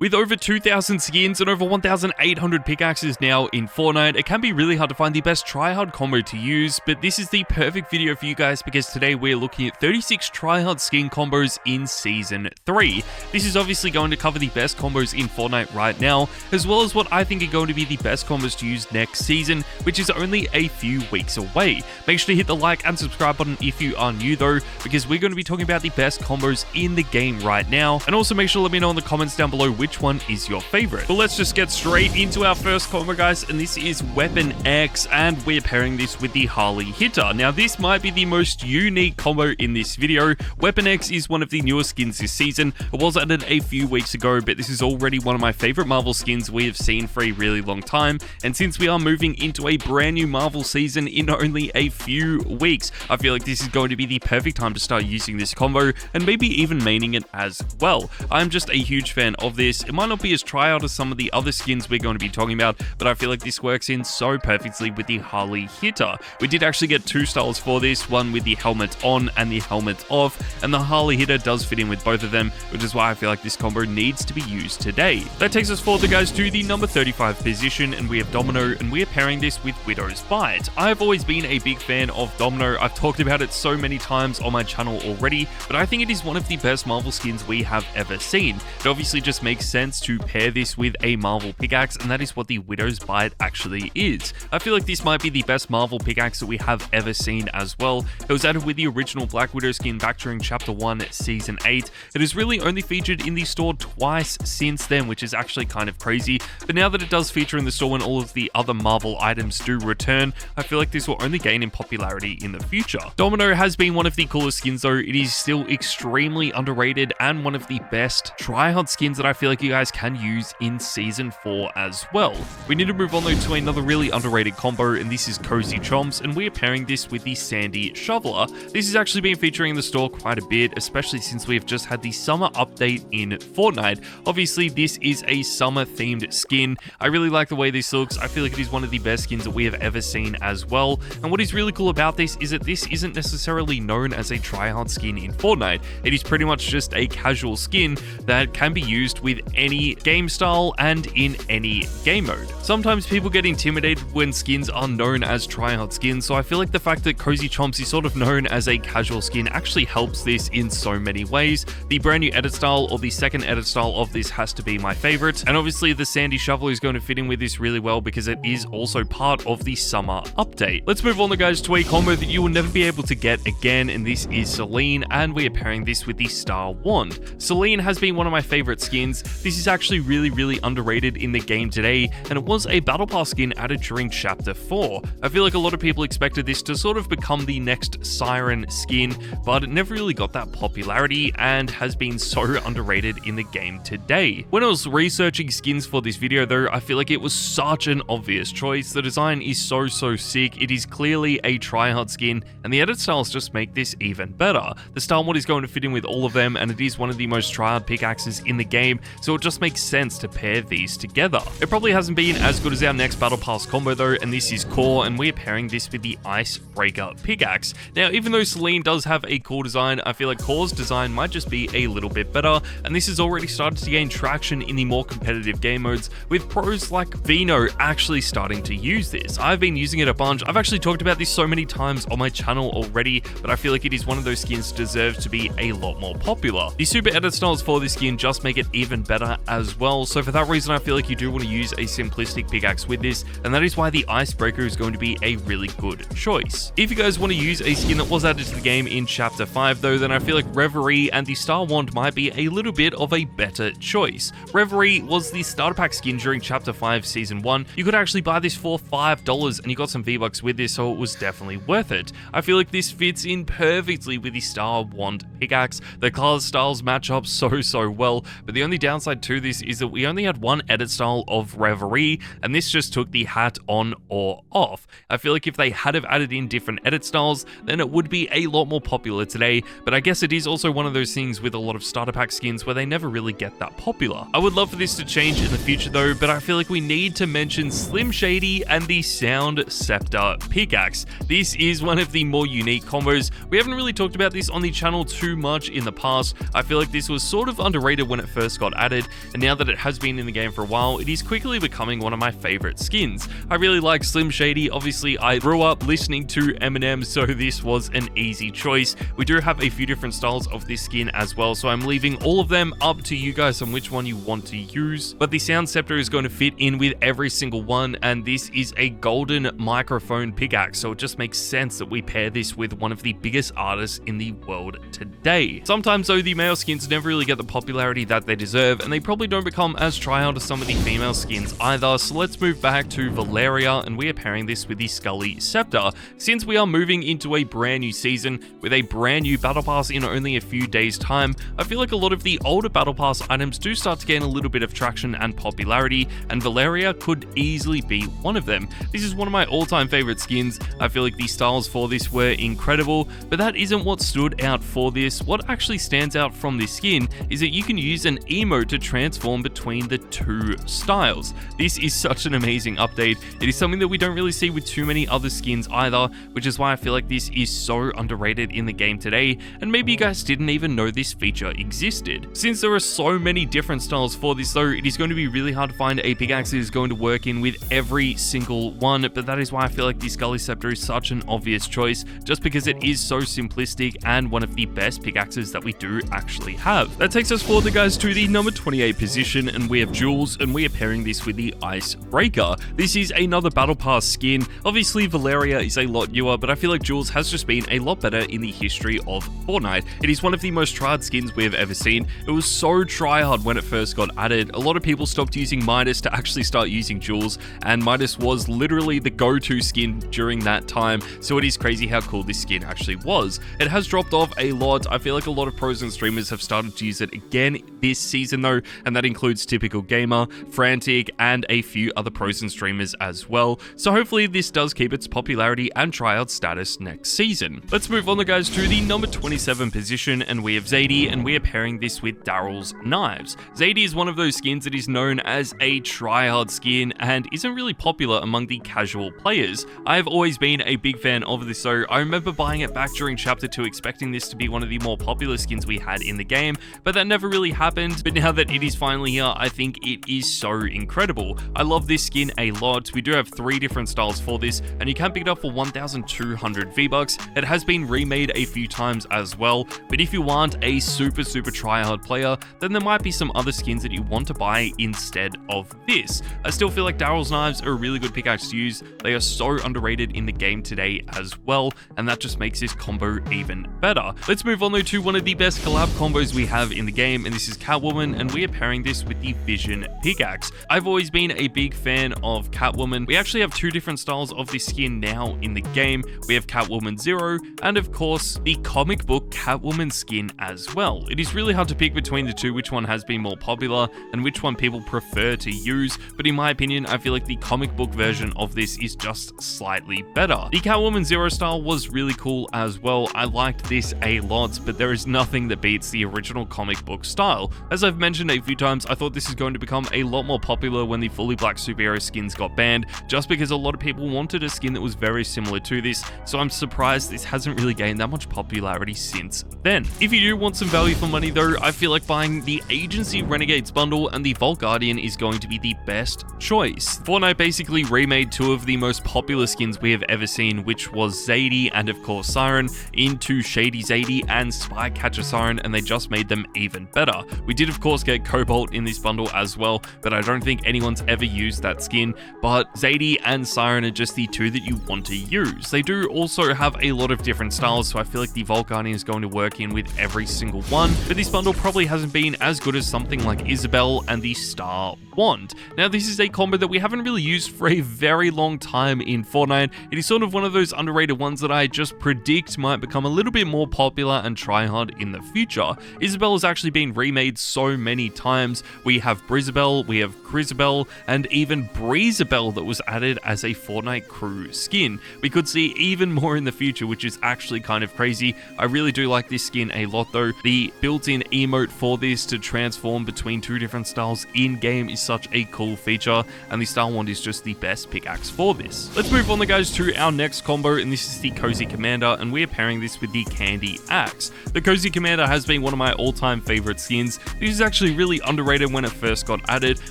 With over 2,000 skins and over 1,800 pickaxes now in Fortnite, it can be really hard to find the best tryhard combo to use, but this is the perfect video for you guys because today we're looking at 36 tryhard skin combos in Season 3. This is obviously going to cover the best combos in Fortnite right now, as well as what I think are going to be the best combos to use next season, which is only a few weeks away. Make sure to hit the like and subscribe button if you are new though, because we're going to be talking about the best combos in the game right now, and also make sure to let me know in the comments down below which one is your favorite. But let's just get straight into our first combo, guys, and this is Weapon X, and we're pairing this with the Harley Hitter. Now, this might be the most unique combo in this video. Weapon X is one of the newer skins this season. It was added a few weeks ago, but this is already one of my favorite Marvel skins we have seen for a really long time, and since we are moving into a brand new Marvel season in only a few weeks, I feel like this is going to be the perfect time to start using this combo, and maybe even maining it as well. I'm just a huge fan of this. It might not be as tryhard as some of the other skins we're going to be talking about, but I feel like this works in so perfectly with the Harley Hitter. We did actually get two styles for this, one with the helmet on and the helmet off, and the Harley Hitter does fit in with both of them, which is why I feel like this combo needs to be used today. That takes us forward, guys, to the number 35 position, and we have Domino, and we are pairing this with Widow's Bite. I've always been a big fan of Domino. I've talked about it so many times on my channel already, but I think it is one of the best Marvel skins we have ever seen. It obviously just makes sense to pair this with a Marvel pickaxe, and that is what the Widow's Bite actually is. I feel like this might be the best Marvel pickaxe that we have ever seen as well. It was added with the original Black Widow skin back during Chapter 1, Season 8. It has really only featured in the store twice since then, which is actually kind of crazy, but now that it does feature in the store when all of the other Marvel items do return, I feel like this will only gain in popularity in the future. Domino has been one of the coolest skins though. It is still extremely underrated and one of the best tryhard skins that I feel like you guys can use in Season 4 as well. We need to move on though to another really underrated combo, and this is Cozy Chomps, and we're pairing this with the Sandy Shoveler. This has actually been featuring in the store quite a bit, especially since we've just had the summer update in Fortnite. Obviously, this is a summer themed skin. I really like the way this looks. I feel like it is one of the best skins that we have ever seen as well. And what is really cool about this is that this isn't necessarily known as a tryhard skin in Fortnite. It is pretty much just a casual skin that can be used with any game style and in any game mode. Sometimes people get intimidated when skins are known as tryhard skins, so I feel like the fact that Cozy Chomps is sort of known as a casual skin actually helps this in so many ways. The brand new edit style, or the second edit style of this, has to be my favorite, and obviously the Sandy Shovel is going to fit in with this really well because it is also part of the summer update. Let's move on, guys, to a combo that you will never be able to get again, and this is Seline, and we are pairing this with the Star Wand. Seline has been one of my favorite skins. This is actually really underrated in the game today, and it was a Battle Pass skin added during Chapter 4. I feel like a lot of people expected this to sort of become the next Siren skin, but it never really got that popularity and has been so underrated in the game today. When I was researching skins for this video though, I feel like it was such an obvious choice. The design is so sick. It is clearly a tryhard skin, and the edit styles just make this even better. The Star Mod is going to fit in with all of them, and it is one of the most tryhard pickaxes in the game, so it just makes sense to pair these together. It probably hasn't been as good as our next Battle Pass combo though, and this is Core, and we're pairing this with the Icebreaker pickaxe. Now, even though Seline does have a cool design, I feel like Core's design might just be a little bit better, and this has already started to gain traction in the more competitive game modes, with pros like Vino actually starting to use this. I've been using it a bunch. I've actually talked about this so many times on my channel already, but I feel like it is one of those skins that deserves to be a lot more popular. The super edit styles for this skin just make it even better as well, so for that reason I feel like you do want to use a simplistic pickaxe with this, and that is why the Icebreaker is going to be a really good choice. If you guys want to use a skin that was added to the game in Chapter 5 though, then I feel like Reverie and the Star Wand might be a little bit of a better choice. Reverie was the starter pack skin during Chapter 5 Season 1. You could actually buy this for $5 and you got some V-Bucks with this, so it was definitely worth it. I feel like this fits in perfectly with the Star Wand pickaxe. The color styles match up so well, but the only downside to this is that we only had one edit style of Reverie, and this just took the hat on or off. I feel like if they had have added in different edit styles, then it would be a lot more popular today, but I guess it is also one of those things with a lot of starter pack skins where they never really get that popular. I would love for this to change in the future though, but I feel like we need to mention Slim Shady and the Sound Scepter pickaxe. This is one of the more unique combos. We haven't really talked about this on the channel too much in the past. I feel like this was sort of underrated when it first got added, added, and now that it has been in the game for a while, it is quickly becoming one of my favorite skins. I really like Slim Shady. Obviously, I grew up listening to Eminem, so this was an easy choice. We do have a few different styles of this skin as well, so I'm leaving all of them up to you guys on which one you want to use. But the sound scepter is going to fit in with every single one, and this is a golden microphone pickaxe, so it just makes sense that we pair this with one of the biggest artists in the world today. Sometimes though, the male skins never really get the popularity that they deserve, and they probably don't become as tryhard as some of the female skins either, so let's move back to Valaria, and we are pairing this with the Scully Scepter. Since we are moving into a brand new season with a brand new battle pass in only a few days time, I feel like a lot of the older battle pass items do start to gain a little bit of traction and popularity, and Valaria could easily be one of them. This is one of my all-time favorite skins. I feel like the styles for this were incredible, but that isn't what stood out for this. What actually stands out from this skin is that you can use an emote to transform between the two styles. This is such an amazing update. It is something that we don't really see with too many other skins either, which is why I feel like this is so underrated in the game today, and maybe you guys didn't even know this feature existed. Since there are so many different styles for this though, it is going to be really hard to find a pickaxe that is going to work in with every single one, but that is why I feel like the Scully Scepter is such an obvious choice, just because it is so simplistic and one of the best pickaxes that we do actually have. That takes us forward, guys, to the number 28 position, and we have Jules, and we are pairing this with the Icebreaker. This is another battle pass skin. Obviously Valaria is a lot newer, but I feel like Jules has just been a lot better in the history of Fortnite. It is one of the most tryhard skins we have ever seen. It was so tryhard when it first got added. A lot of people stopped using Midas to actually start using Jules, and Midas was literally the go-to skin during that time, so it is crazy how cool this skin actually was. It has dropped off a lot. I feel like a lot of pros and streamers have started to use it again this season though, and that includes Typical Gamer, Frantic, and a few other pros and streamers as well. So hopefully this does keep its popularity and tryhard status next season. Let's move on, guys, to the number 27 position, and we have Zade, and we are pairing this with Daryl's Knives. Zade is one of those skins that is known as a tryhard skin and isn't really popular among the casual players. I have always been a big fan of this though. I remember buying it back during Chapter 2 expecting this to be one of the more popular skins we had in the game, but that never really happened. But now that it is finally here, I think it is so incredible. I love this skin a lot. We do have 3 different styles for this, and you can pick it up for 1,200 V-Bucks. It has been remade a few times as well, but if you want a super tryhard player, then there might be some other skins that you want to buy instead of this. I still feel like Daryl's Knives are a really good pickaxe to use. They are so underrated in the game today as well, and that just makes this combo even better. Let's move on though to one of the best collab combos we have in the game, and this is Catwoman, and we are pairing this with the Vision pickaxe. I've always been a big fan of Catwoman. We actually have 2 different styles of this skin now in the game. We have Catwoman Zero, and of course the comic book Catwoman skin as well. It is really hard to pick between the two which one has been more popular and which one people prefer to use, but in my opinion, I feel like the comic book version of this is just slightly better. The Catwoman Zero style was really cool as well. I liked this a lot, but there is nothing that beats the original comic book style. As I've mentioned a few times, I thought this is going to become a lot more popular when the fully black superhero skins got banned, just because a lot of people wanted a skin that was very similar to this, so I'm surprised this hasn't really gained that much popularity since then. If you do want some value for money though, I feel like buying the Agency Renegades bundle and the Vault Guardian is going to be the best choice. Fortnite basically remade 2 of the most popular skins we have ever seen, which was Zade and of course Siren, into Shady Zade and Spy Catcher Siren, and they just made them even better. We did of course get Cobalt in this bundle as well, but I don't think anyone's ever used that skin, but Zade and Siren are just the 2 that you want to use. They do also have a lot of different styles, so I feel like the Vault Guardian is going to work in with every single one, but this bundle probably hasn't been as good as something like Isabelle and the Star Wand. Now this is a combo that we haven't really used for a very long time in Fortnite. It is sort of one of those underrated ones that I just predict might become a little bit more popular and tryhard in the future. Isabelle has actually been remade so many times. We have Brizabelle, we have Crisabelle, and even Breezabelle that was added as a Fortnite crew skin. We could see even more in the future, which is actually kind of crazy. I really do like this skin a lot though. The built-in emote for this to transform between 2 different styles in-game is such a cool feature, and the Star Wand is just the best pickaxe for this. Let's move on guys to our next combo, and this is the Cozy Commander, and we are pairing this with the Candy Axe. The Cozy Commander has been one of my all-time favorite skins. This is actually actually really underrated when it first got added,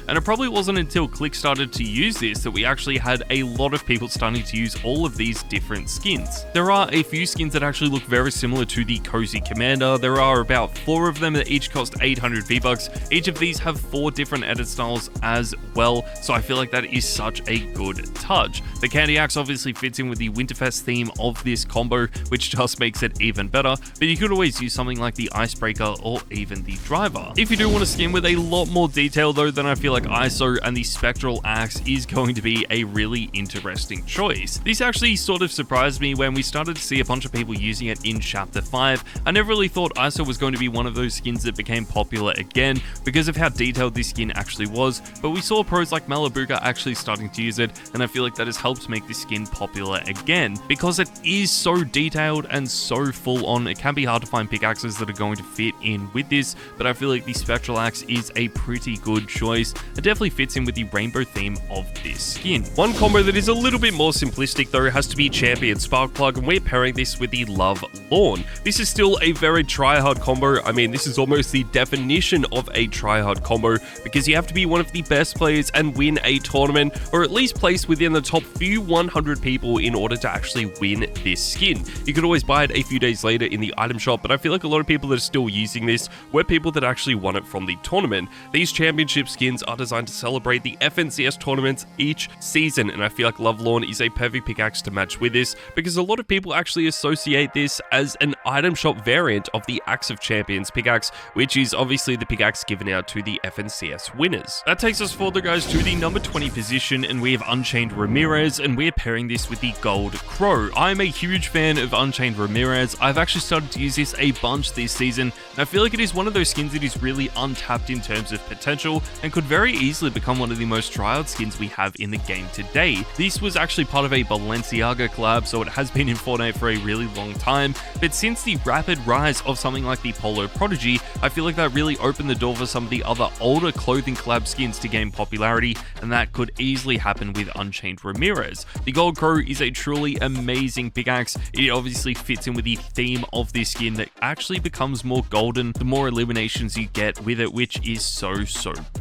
and it probably wasn't until Click started to use this that we actually had a lot of people starting to use all of these different skins. There are a few skins that actually look very similar to the Cozy Commander. There are about 4 of them that each cost 800 V-Bucks. Each of these have 4 different edit styles as well, so I feel like that is such a good touch. The Candy Axe obviously fits in with the Winterfest theme of this combo, which just makes it even better, but you could always use something like the Icebreaker or even the Driver. If you do want a skin with a lot more detail though, then I feel like ISO and the Spectral Axe is going to be a really interesting choice. This actually sort of surprised me when we started to see a bunch of people using it in Chapter 5. I never really thought ISO was going to be one of those skins that became popular again because of how detailed this skin actually was, but we saw pros like Malabuka actually starting to use it, and I feel like that has helped make this skin popular again. Because it is so detailed and so full on, it can be hard to find pickaxes that are going to fit in with this, but I feel like the Spectral Axe is a pretty good choice. It definitely fits in with the rainbow theme of this skin. One combo that is a little bit more simplistic though has to be Champion Sparkplug, and we're pairing this with the Love Lawn. This is still a very tryhard combo. I mean, this is almost the definition of a tryhard combo because you have to be one of the best players and win a tournament, or at least place within the top few 100 people in order to actually win this skin. You could always buy it a few days later in the item shop, but I feel like a lot of people that are still using this were people that actually won it from the tournament. These championship skins are designed to celebrate the FNCS tournaments each season, and I feel like Love Lawn is a perfect pickaxe to match with this because a lot of people actually associate this as an item shop variant of the Axe of Champions pickaxe, which is obviously the pickaxe given out to the FNCS winners. That takes us forward, guys, to the number 20 position, and we have Unchained Ramirez, and we're pairing this with the Gold Crow. I'm a huge fan of Unchained Ramirez. I've actually started to use this a bunch this season, and I feel like it is one of those skins that is really untapped in terms of potential and could very easily become one of the most tryhard skins we have in the game today. This was actually part of a Balenciaga collab, so it has been in Fortnite for a really long time, but since the rapid rise of something like the Polo Prodigy, I feel like that really opened the door for some of the other older clothing collab skins to gain popularity, and that could easily happen with Unchained Ramirez. The Gold Crow is a truly amazing pickaxe. It obviously fits in with the theme of this skin that actually becomes more golden the more eliminations you get with it, which is so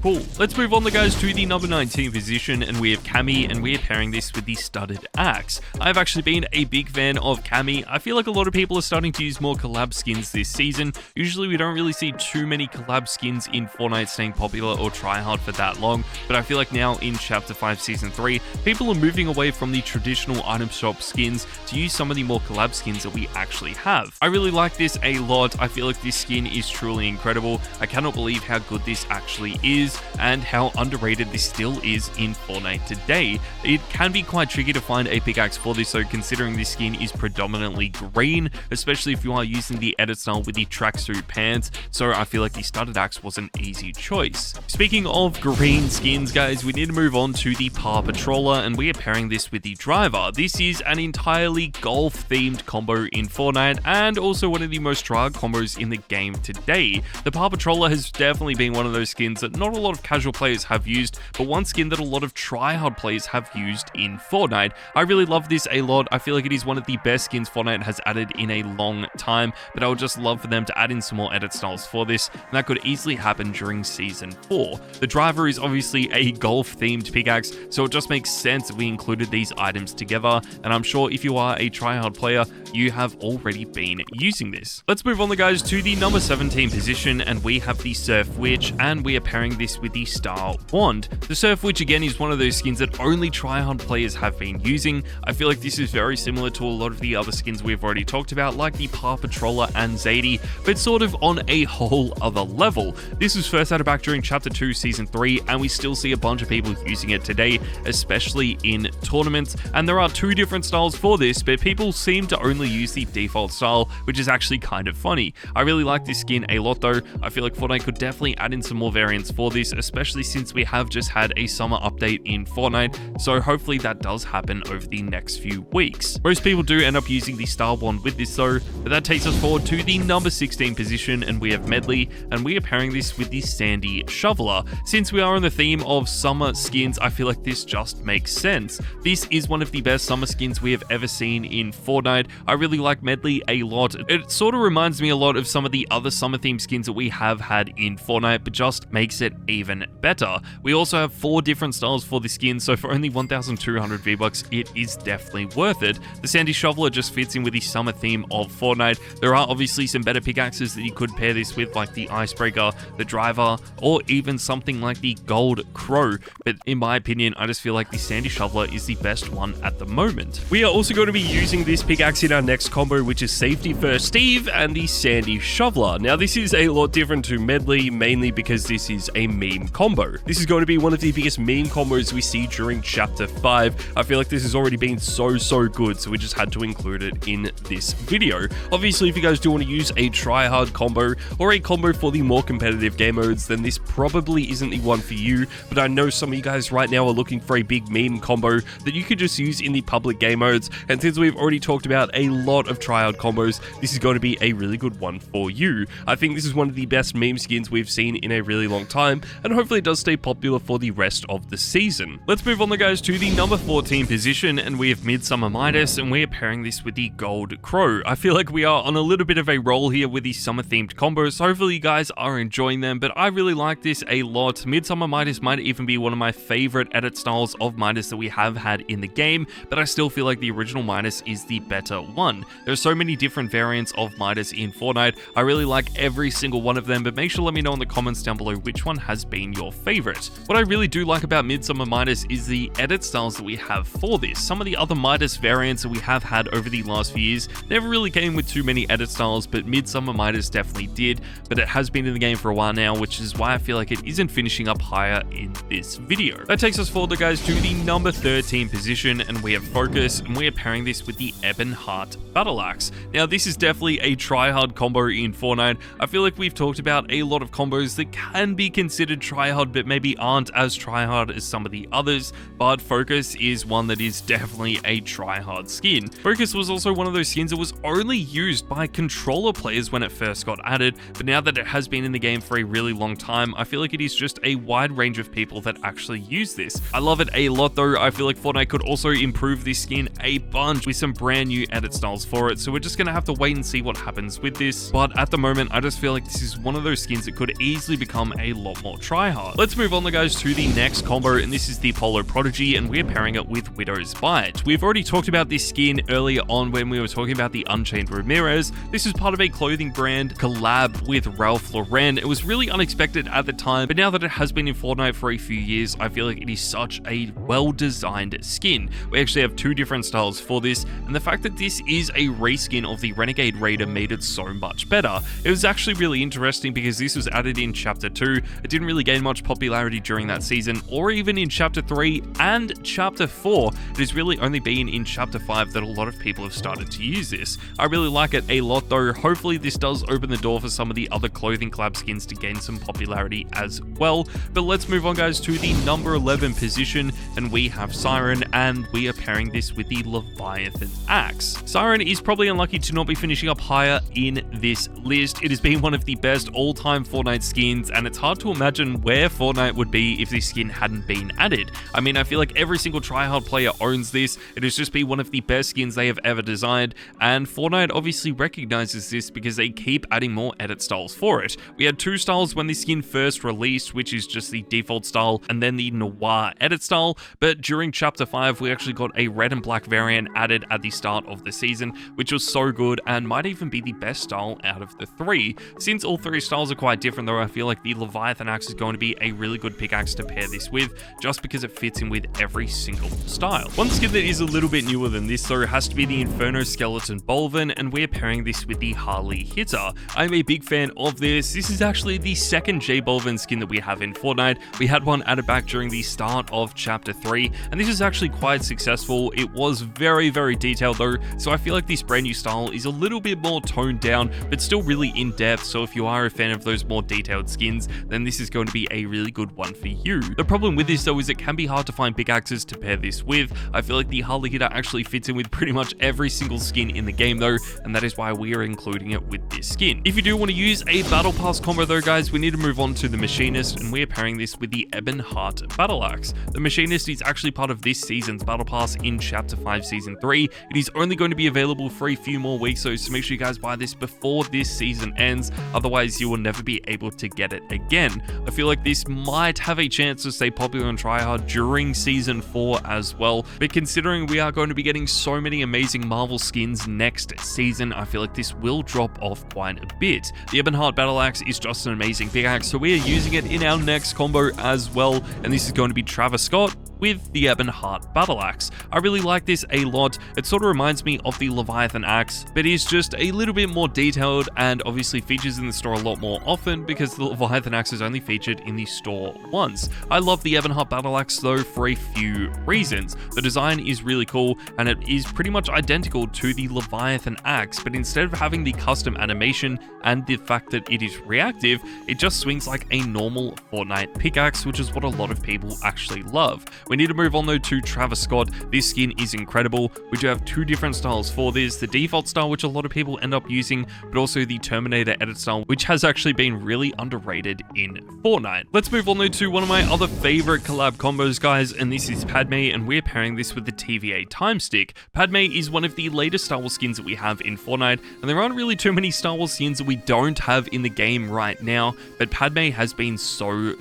cool. Let's move on, guys, to the number 19 position, and we have Camy, and we're pairing this with the Studded Axe. I've actually been a big fan of Camy. I feel like a lot of people are starting to use more collab skins this season. Usually we don't really see too many collab skins in Fortnite staying popular or tryhard for that long, but I feel like now in Chapter 5 Season 3, people are moving away from the traditional item shop skins to use some of the more collab skins that we actually have. I really like this a lot. I feel like this skin is truly incredible. I cannot believe how good this actually is and how underrated this still is in Fortnite today. It can be quite tricky to find a pickaxe for this, so considering this skin is predominantly green, especially if you are using the edit style with the tracksuit pants, so I feel like the Studded Axe was an easy choice. Speaking of green skins, guys, we need to move on to the Paw Patroller, and we are pairing this with the Driver. This is an entirely golf-themed combo in Fortnite, and also one of the most tryhard combos in the game today. The Paw Patroller has definitely been one of those skins that not a lot of casual players have used, but one skin that a lot of tryhard players have used in Fortnite. I really love this a lot. I feel like it is one of the best skins Fortnite has added in a long time, but I would just love for them to add in some more edit styles for this, and that could easily happen during Season 4. The Driver is obviously a golf-themed pickaxe, so it just makes sense that we included these items together, and I'm sure if you are a tryhard player, you have already been using this. Let's move on, guys, to the number 17 position, and we have the Surf Witch, and we are pairing this with the Star Wand. The Surf Witch, again, is one of those skins that only tryhard players have been using. I feel like this is very similar to a lot of the other skins we've already talked about, like the Paw Patroller and Zade, but sort of on a whole other level. This was first added back during Chapter 2 Season 3, and we still see a bunch of people using it today, especially in tournaments, and there are 2 different styles for this, but people seem to only use the default style, which is actually kind of funny. I really like this skin a lot though. I feel like Fortnite could definitely add in some more variants for this, especially since we have just had a summer update in Fortnite, so hopefully that does happen over the next few weeks. Most people do end up using the Star Wand with this though, but that takes us forward to the number 16 position, and we have Medley, and we are pairing this with the Sandy Shoveler. Since we are on the theme of summer skins, I feel like this just makes sense. This is one of the best summer skins we have ever seen in Fortnite. I really like Medley a lot. It sort of reminds me a lot of some of the other summer theme skins that we have had in Fortnite, but just makes it even better. We also have 4 different styles for the skin, so for only 1,200 V-Bucks, it is definitely worth it. The Sandy Shoveler just fits in with the summer theme of Fortnite. There are obviously some better pickaxes that you could pair this with, like the Icebreaker, the Driver, or even something like the Gold Crow, but in my opinion, I just feel like the Sandy Shoveler is the best one at the moment. We are also going to be using this pickaxe in our next combo, which is Safety First Steve and the Sandy Shoveler. Now, this is a lot different to Medley, mainly because this is a meme combo. This is going to be one of the biggest meme combos we see during Chapter 5. I feel like this has already been so good, so we just had to include it in this video. Obviously, if you guys do want to use a try-hard combo or a combo for the more competitive game modes, then this probably isn't the one for you, but I know some of you guys right now are looking for a big meme combo that you could just use in the public game modes, and since we've already talked about a lot of try-hard combos, this is going to be a really good one for you. I think this is one of the best meme skins we've seen in a really long time, and hopefully it does stay popular for the rest of the season. Let's move on, guys, to the number 14 position, and we have Midsummer Midas, and we're pairing this with the Gold Crow. I feel like we are on a little bit of a roll here with these summer-themed combos, so hopefully you guys are enjoying them, but I really like this a lot. Midsummer Midas might even be one of my favorite edit styles of Midas that we have had in the game, but I still feel like the original Midas is the better one. There are so many different variants of Midas in Fortnite. I really like every single one of them, but make sure to let me know in the comments down below which one has been your favorite. What I really do like about Midsummer Midas is the edit styles that we have for this. Some of the other Midas variants that we have had over the last few years never really came with too many edit styles, but Midsummer Midas definitely did, but it has been in the game for a while now, which is why I feel like it isn't finishing up higher in this video. That takes us forward, guys, to the number 13 position, and we have Focus, and we are pairing this with the Ebon Heart Battle Axe. Now, this is definitely a try-hard combo in Fortnite. I feel like we've talked about a lot of combos that can be considered try-hard, but maybe aren't as try-hard as some of the others, but Focus is one that is definitely a try-hard skin. Focus was also one of those skins that was only used by controller players when it first got added, but now that it has been in the game for a really long time, I feel like it is just a wide range of people that actually use this. I love it a lot though. I feel like Fortnite could also improve this skin a bunch with some brand new edit styles for it, so we're just gonna have to wait and see what happens with this, but at the moment I just feel like this is one of those skins that could easily become a lot more try-hard. Let's move on, guys, to the next combo, and this is the Polo Prodigy, and we're pairing it with Widow's Bite. We've already talked about this skin earlier on when we were talking about the Unchained Ramirez. This is part of a clothing brand collab with Ralph Lauren. It was really unexpected at the time, but now that it has been in Fortnite for a few years, I feel like it is such a well-designed skin. We actually have 2 different styles for this, and the fact that this is a reskin of the Renegade Raider made it so much better. It was actually really interesting because this was added in Chapter 2. It didn't really gain much popularity during that season, or even in Chapter 3 and Chapter 4. It has really only been in Chapter 5 that a lot of people have started to use this. I really like it a lot though. Hopefully this does open the door for some of the other clothing collab skins to gain some popularity as well. But let's move on, guys, to the number 11 position, and we have Siren, and we are pairing this with the Leviathan Axe. Siren is probably unlucky to not be finishing up higher in this list. It has been one of the best all-time Fortnite skins, and it's hard to imagine where Fortnite would be if this skin hadn't been added. I mean, I feel like every single tryhard player owns this. It has just been one of the best skins they have ever designed, and Fortnite obviously recognizes this because they keep adding more edit styles for it. We had 2 styles when this skin first released, which is just the default style and then the Noir edit style, but during Chapter 5 we actually got a red and black variant added at the start of the season, which was so good and might even be the best style out of the 3. Since all 3 styles are quite different though, I feel like the Leviathan Axe is going to be a really good pickaxe to pair this with, just because it fits in with every single style. One skin that is a little bit newer than this though has to be the Inferno Skeleton Bolvin, and we're pairing this with the Harley Hitter. I'm a big fan of this. This is actually the second J Bolvin skin that we have in Fortnite. We had one added back during the start of Chapter 3, and this is actually quite successful. It was very detailed though, so I feel like this brand new style is a little bit more toned down, but still really in depth, so if you are a fan of those more detailed skins, then this is going to be a really good one for you. The problem with this though is it can be hard to find pickaxes to pair this with. I feel like the Harley Hitter actually fits in with pretty much every single skin in the game though, and that is why we are including it with this skin. If you do want to use a Battle Pass combo though, guys, we need to move on to the Machinist, and we are pairing this with the Ebon Heart Battle Axe. The Machinist is actually part of this season's Battle Pass in Chapter 5 Season 3. It is only going to to be available for a few more weeks, so make sure you guys buy this before this season ends, otherwise you will never be able to get it again. I feel like this might have a chance to stay popular on Tryhard during season 4 as well, but considering we are going to be getting so many amazing Marvel skins next season, I feel like this will drop off quite a bit. The Ebonheart Battle Axe is just an amazing pickaxe, so we are using it in our next combo as well, and this is going to be Travis Scott with the Ebonheart Battle Axe. I really like this a lot. It sort of reminds me of the Leviathan Axe, but is just a little bit more detailed and obviously features in the store a lot more often because the Leviathan Axe is only featured in the store once. I love the Ebonheart Battle Axe though for a few reasons. The design is really cool and it is pretty much identical to the Leviathan Axe, but instead of having the custom animation and the fact that it is reactive, it just swings like a normal Fortnite pickaxe, which is what a lot of people actually love. We need to move on though to Travis Scott. This skin is incredible. We do have two different styles for this. The default style, which a lot of people end up using, but also the Terminator edit style, which has actually been really underrated in Fortnite. Let's move on though to one of my other favorite collab combos, guys, and this is Padme, and we're pairing this with the TVA Time Stick. Padme is one of the latest Star Wars skins that we have in Fortnite, and there aren't really too many Star Wars skins that we don't have in the game right now, but Padme has been so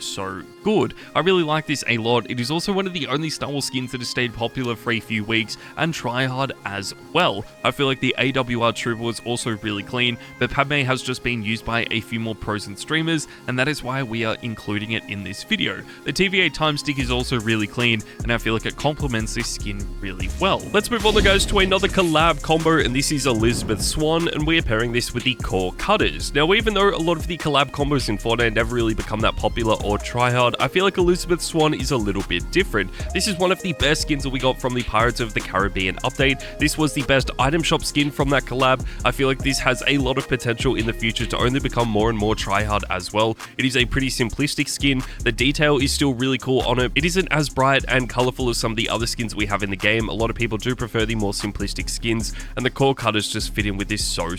good. I really like this a lot. It is also one of the only Star Wars skins that has stayed popular for a few weeks, and Tryhard as well. I feel like the AWR Trooper was also really clean, but Padme has just been used by a few more pros and streamers, and that is why we are including it in this video. The TVA Time Stick is also really clean, and I feel like it complements this skin really well. Let's move on, guys, to another collab combo, and this is Elizabeth Swan, and we're pairing this with the Core Cutters. Now, even though a lot of the collab combos in Fortnite never really become that popular or Tryhard, I feel like Elizabeth Swan is a little bit different. This is one of the best skins that we got from the Pirates of the Caribbean update. This was the best item shop skin from that collab. I feel like this has a lot of potential in the future to only become more and more Tryhard as well. It is a pretty simplistic skin. The detail is still really cool on it. It isn't as bright and colorful as some of the other skins we have in the game. A lot of people do prefer the more simplistic skins, and the Core Cutters just fit in with this so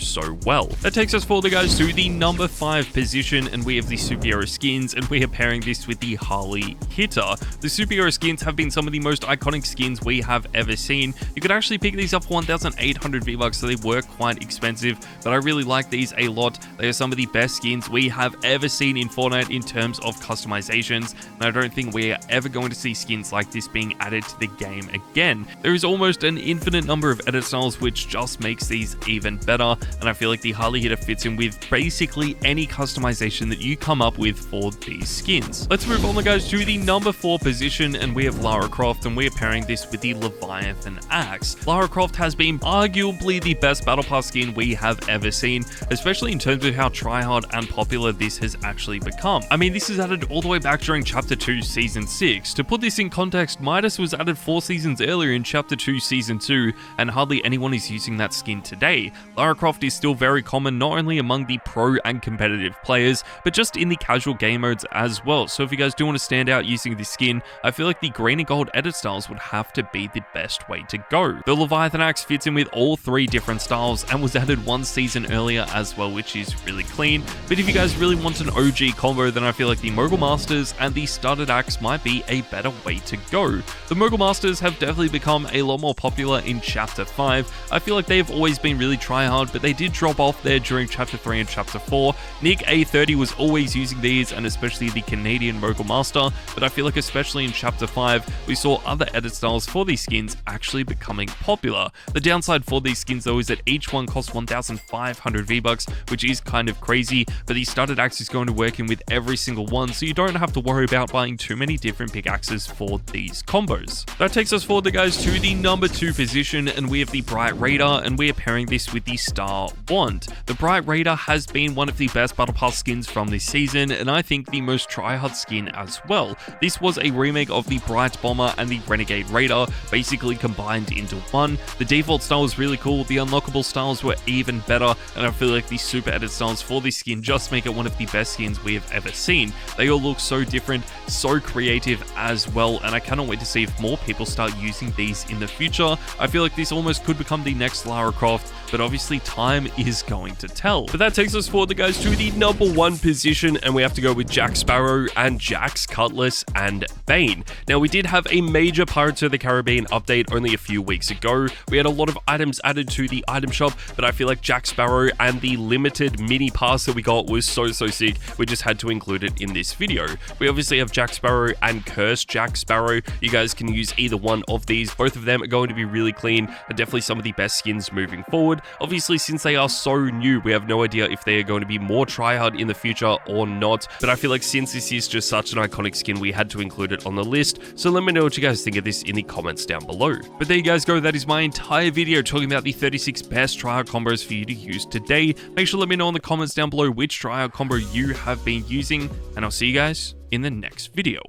well. That takes us forward, guys, to the number 5 position, and we have the superhero skins, and we are pairing this with the Harley Hitter. The superhero skins have been some of the most iconic skins we have ever seen. You could actually pick these up for 1,800 V-Bucks, so they were quite expensive, but I really like these a lot. They are some of the best skins we have ever seen in Fortnite in terms of customizations, and I don't think we are ever going to see skins like this being added to the game again. There is almost an infinite number of edit styles, which just makes these even better, and I feel like the Harley Hitter fits in with basically any customization that you come up with for these skins. Let's move on, guys, to the number 4 position, and we have Lara Croft, and we are pairing this with the Leviathan Axe. Lara Croft has been arguably the best Battle Pass skin we have ever seen, especially in terms of how tryhard and popular this has actually become. I mean, this is added all the way back during Chapter 2 Season 6. To put this in context, Midas was added 4 seasons earlier in Chapter 2 Season 2, and hardly anyone is using that skin today. Lara Croft is still very common not only among the pro and competitive players, but just in the casual game modes as well. So if you guys do want to stand out using this skin, I feel like the green and gold edit styles would have to be the best way to go. The Leviathan Axe fits in with all 3 different styles and was added 1 season earlier as well, which is really clean. But if you guys really want an OG combo, then I feel like the Mogul Masters and the Studded Axe might be a better way to go. The Mogul Masters have definitely become a lot more popular in Chapter 5. I feel like they've always been really tryhard, but they did drop off there during Chapter 3 and Chapter 4. Nick A30 was always using these, and especially the Canadian Mogul Master, but I feel like especially in Chapter 5, we saw other edit styles for these skins actually becoming popular. The downside for these skins though is that each one costs 1,500 V-Bucks, which is kind of crazy, but the Studded Axe is going to work in with every single one, so you don't have to worry about buying too many different pickaxes for these combos. That takes us forward, guys, to the number 2 position, and we have the Bright Raider, and we are pairing this with the Star Wand. The Bright Raider has been one of the best Battle Pass skins from this season, and I think the most tryhard skin as well. This was a remake of the Bright Bomber and the Renegade Raider, basically combined into one. The default style was really cool, the unlockable styles were even better, and I feel like the super edit styles for this skin just make it one of the best skins we have ever seen. They all look so different, so creative as well, and I cannot wait to see if more people start using these in the future. I feel like this almost could become the next Lara Croft, but obviously time is going to tell. But that takes us forward, guys, to the number 1 position, and we have to go with Jack Sparrow and Jax, Cutlass, and Bane. Now, we did have a major Pirates of the Caribbean update only a few weeks ago. We had a lot of items added to the item shop, but I feel like Jack Sparrow and the limited mini pass that we got was so sick, we just had to include it in this video. We obviously have Jack Sparrow and Cursed Jack Sparrow. You guys can use either one of these. Both of them are going to be really clean and definitely some of the best skins moving forward. Obviously, since they are so new, we have no idea if they are going to be more tryhard in the future or not, but I feel like since this is just such an iconic skin, we had to include it on the list. So let me know what you guys think of this in the comments down below. But there you guys go, that is my entire video talking about the 36 best tryhard combos for you to use today. Make sure to let me know in the comments down below which tryhard combo you have been using, and I'll see you guys in the next video.